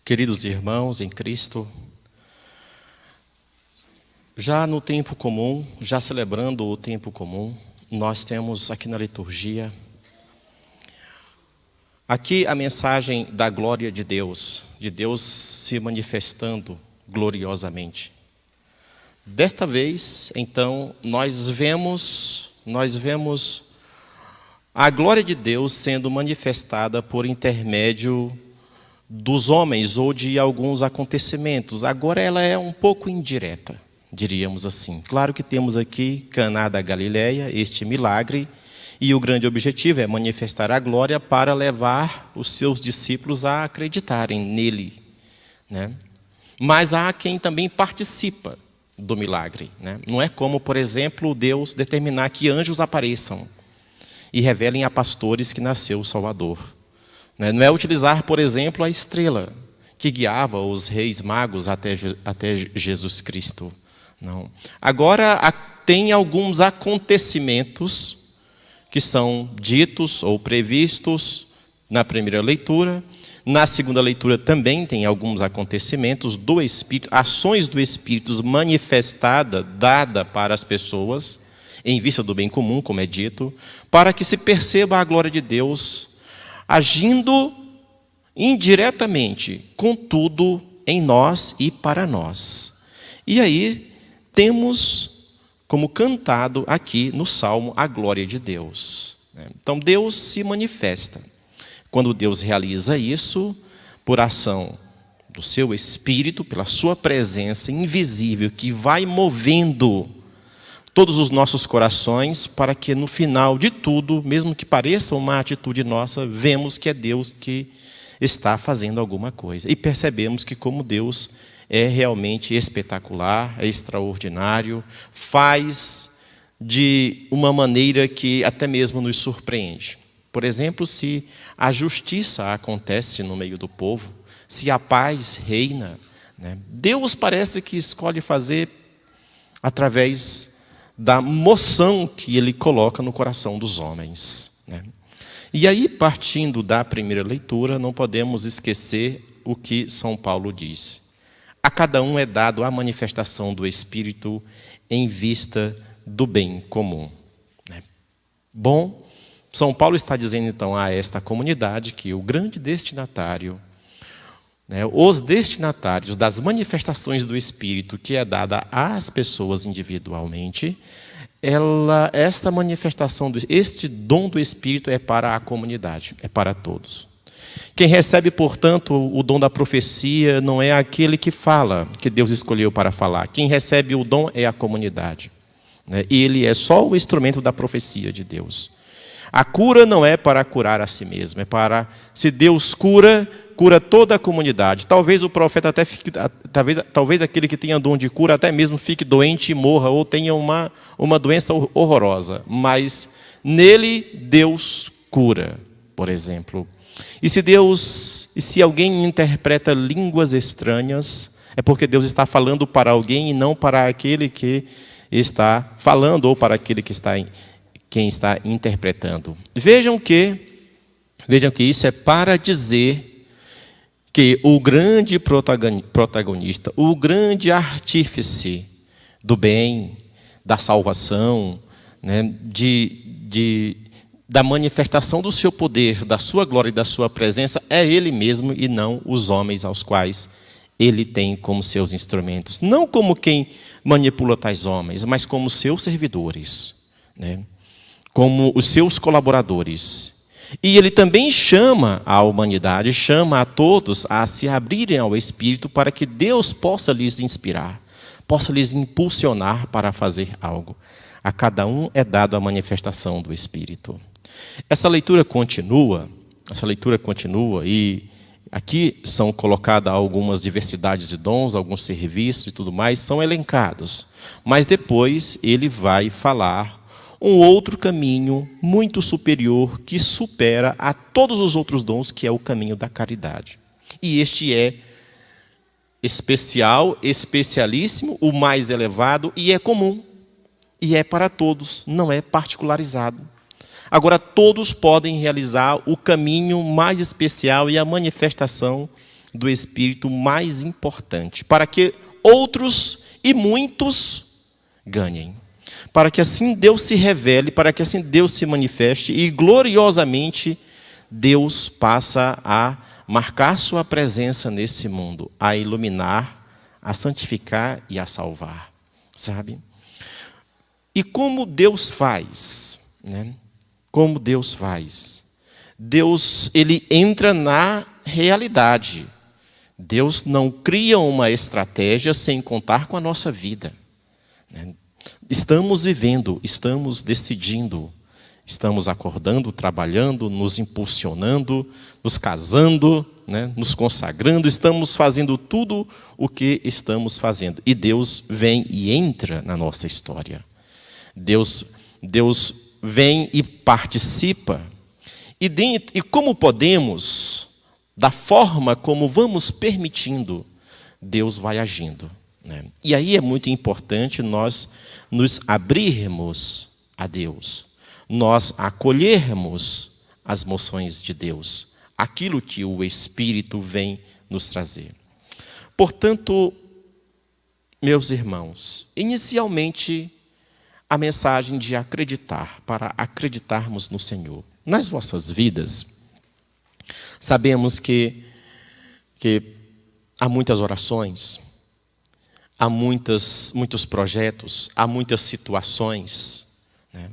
Queridos irmãos em Cristo, já no tempo comum, já celebrando o tempo comum, nós temos aqui na liturgia, aqui a mensagem da glória de Deus se manifestando gloriosamente. Desta vez, então, nós vemos a glória de Deus sendo manifestada por intermédio dos homens ou de alguns acontecimentos. Agora ela é um pouco indireta, diríamos assim. Claro que temos aqui Caná da Galileia, este milagre, e o grande objetivo é manifestar a glória para levar os seus discípulos a acreditarem nele, né? Mas há quem também participa do milagre, né? Não é como, por exemplo, Deus determinar que anjos apareçam e revelem a pastores que nasceu o Salvador. Não é utilizar, por exemplo, a estrela que guiava os reis magos até Jesus Cristo. Não. Agora, tem alguns acontecimentos que são ditos ou previstos na primeira leitura. Na segunda leitura também tem alguns acontecimentos do Espírito, ações do Espírito manifestada, dada para as pessoas, em vista do bem comum, como é dito, para que se perceba a glória de Deus agindo indiretamente, contudo, em nós e para nós. E aí temos como cantado aqui no Salmo a glória de Deus. Então Deus se manifesta. Quando Deus realiza isso, por ação do seu Espírito, pela sua presença invisível, que vai movendo todos os nossos corações, para que no final de tudo, mesmo que pareça uma atitude nossa, vemos que é Deus que está fazendo alguma coisa. E percebemos que como Deus é realmente espetacular, é extraordinário, faz de uma maneira que até mesmo nos surpreende. Por exemplo, se a justiça acontece no meio do povo, se a paz reina, né? Deus parece que escolhe fazer através da moção que Ele coloca no coração dos homens, né? E aí, partindo da primeira leitura, não podemos esquecer o que São Paulo diz. A cada um é dado a manifestação do Espírito em vista do bem comum, né? Bom, São Paulo está dizendo então a esta comunidade que o grande destinatário, né, os destinatários das manifestações do Espírito que é dada às pessoas individualmente, esta manifestação, este dom do Espírito é para a comunidade, é para todos. Quem recebe, portanto, o dom da profecia não é aquele que fala, que Deus escolheu para falar. Quem recebe o dom é a comunidade, né? E ele é só o instrumento da profecia de Deus. A cura não é para curar a si mesmo, é para, se Deus cura toda a comunidade. Talvez o profeta até fique, talvez aquele que tenha dom de cura até mesmo fique doente e morra, ou tenha uma doença horrorosa. Mas nele Deus cura, por exemplo. E se alguém interpreta línguas estranhas, é porque Deus está falando para alguém e não para aquele que está falando, ou para aquele que quem está interpretando. Vejam que isso é para dizer que o grande protagonista, o grande artífice do bem, da salvação, né, da manifestação do seu poder, da sua glória e da sua presença, é Ele mesmo e não os homens aos quais Ele tem como seus instrumentos. Não como quem manipula tais homens, mas como seus servidores, né? Como os seus colaboradores. E Ele também chama a humanidade, chama a todos a se abrirem ao Espírito para que Deus possa lhes inspirar, possa lhes impulsionar para fazer algo. A cada um é dado a manifestação do Espírito. Essa leitura continua e aqui são colocadas algumas diversidades de dons, alguns serviços e tudo mais, são elencados. Mas depois ele vai falar um outro caminho muito superior que supera a todos os outros dons, que é o caminho da caridade. E este é especial, especialíssimo, o mais elevado e é comum. E é para todos, não é particularizado. Agora, todos podem realizar o caminho mais especial e a manifestação do Espírito mais importante, para que outros e muitos ganhem. Para que assim Deus se revele, para que assim Deus se manifeste e gloriosamente Deus passa a marcar sua presença nesse mundo, a iluminar, a santificar e a salvar, sabe? E como Deus faz, né? Como Deus faz? Deus, ele entra na realidade. Deus não cria uma estratégia sem contar com a nossa vida, né? Estamos vivendo, estamos decidindo, estamos acordando, trabalhando, nos impulsionando, nos casando, né? Nos consagrando, estamos fazendo tudo o que estamos fazendo. E Deus vem e entra na nossa história. Deus vem e participa. E como podemos, da forma como vamos permitindo, Deus vai agindo, né? E aí é muito importante nós nos abrirmos a Deus, nós acolhermos as moções de Deus, aquilo que o Espírito vem nos trazer. Portanto, meus irmãos, inicialmente a mensagem de acreditar, para acreditarmos no Senhor. Nas vossas vidas, sabemos que há muitas orações, há muitos projetos, há muitas situações, né?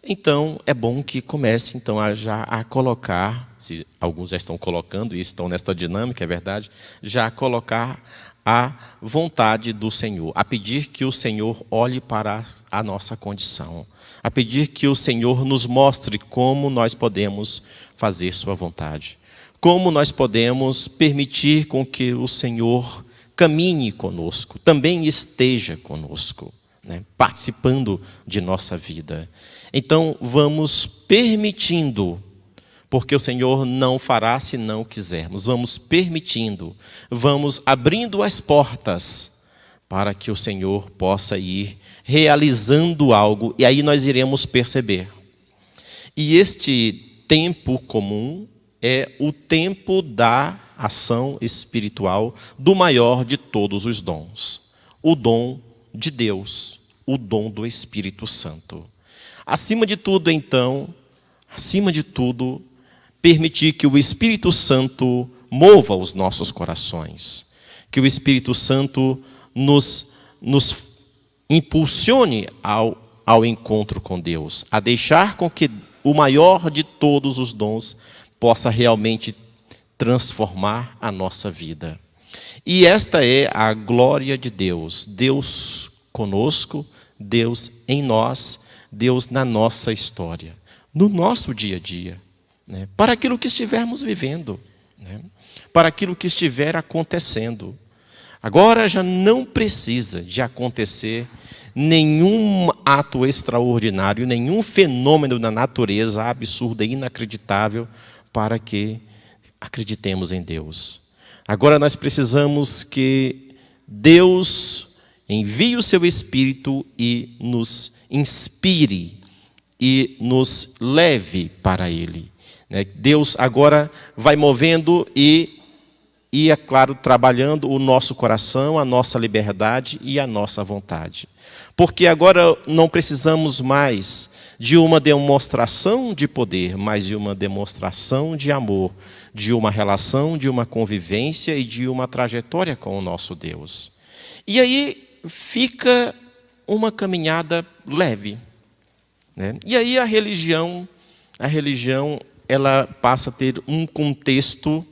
Então, é bom que comece então, a colocar, se alguns já estão colocando e estão nesta dinâmica, é verdade, já a colocar a vontade do Senhor, a pedir que o Senhor olhe para a nossa condição, a pedir que o Senhor nos mostre como nós podemos fazer sua vontade, como nós podemos permitir com que o Senhor caminhe conosco, também esteja conosco, né, participando de nossa vida. Então, vamos permitindo, porque o Senhor não fará se não quisermos. Vamos permitindo, vamos abrindo as portas para que o Senhor possa ir realizando algo, e aí nós iremos perceber. E este tempo comum é o tempo da ação espiritual do maior de todos os dons, o dom de Deus, o dom do Espírito Santo. Acima de tudo, então, permitir que o Espírito Santo mova os nossos corações, que o Espírito Santo nos impulsione ao encontro com Deus, a deixar com que o maior de todos os dons possa realmente transformar a nossa vida. E esta é a glória de Deus, Deus conosco, Deus em nós, Deus na nossa história, no nosso dia a dia, né? Para aquilo que estivermos vivendo, né? Para aquilo que estiver acontecendo. Agora já não precisa de acontecer nenhum ato extraordinário, nenhum fenômeno da natureza absurda e inacreditável para que acreditemos em Deus. Agora nós precisamos que Deus envie o seu Espírito e nos inspire e nos leve para Ele. Deus agora vai movendo e, é claro, trabalhando o nosso coração, a nossa liberdade e a nossa vontade. Porque agora não precisamos mais de uma demonstração de poder, mas de uma demonstração de amor, de uma relação, de uma convivência e de uma trajetória com o nosso Deus. E aí fica uma caminhada leve, né? E aí a religião ela passa a ter um contexto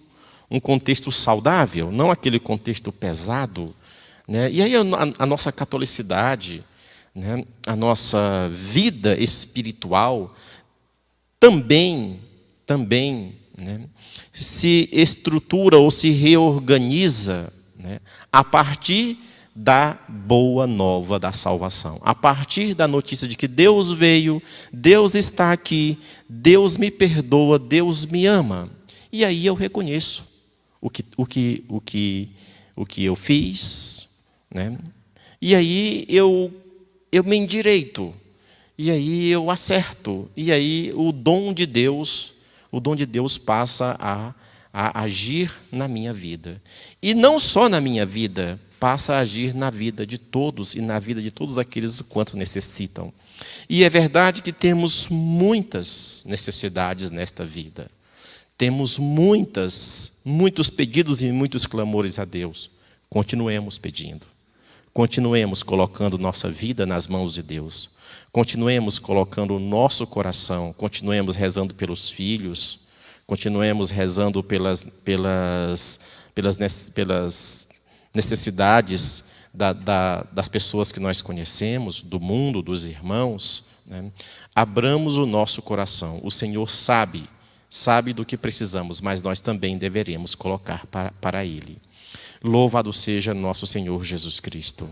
saudável, não aquele contexto pesado, né? E aí a nossa catolicidade, né, a nossa vida espiritual também, né, se estrutura ou se reorganiza, né, a partir da boa nova da salvação, a partir da notícia de que Deus veio, Deus está aqui, Deus me perdoa, Deus me ama. E aí eu reconheço o que eu fiz, né? E aí eu me endireito, e aí eu acerto, e aí o dom de Deus passa a agir na minha vida. E não só na minha vida, passa a agir na vida de todos e na vida de todos aqueles o quanto necessitam. E é verdade que temos muitas necessidades nesta vida. Temos muitos pedidos e muitos clamores a Deus. Continuemos pedindo. Continuemos colocando nossa vida nas mãos de Deus. Continuemos colocando o nosso coração. Continuemos rezando pelos filhos. Continuemos rezando pelas necessidades das pessoas que nós conhecemos, do mundo, dos irmãos, né? Abramos o nosso coração. O Senhor sabe do que precisamos, mas nós também deveremos colocar para Ele. Louvado seja nosso Senhor Jesus Cristo.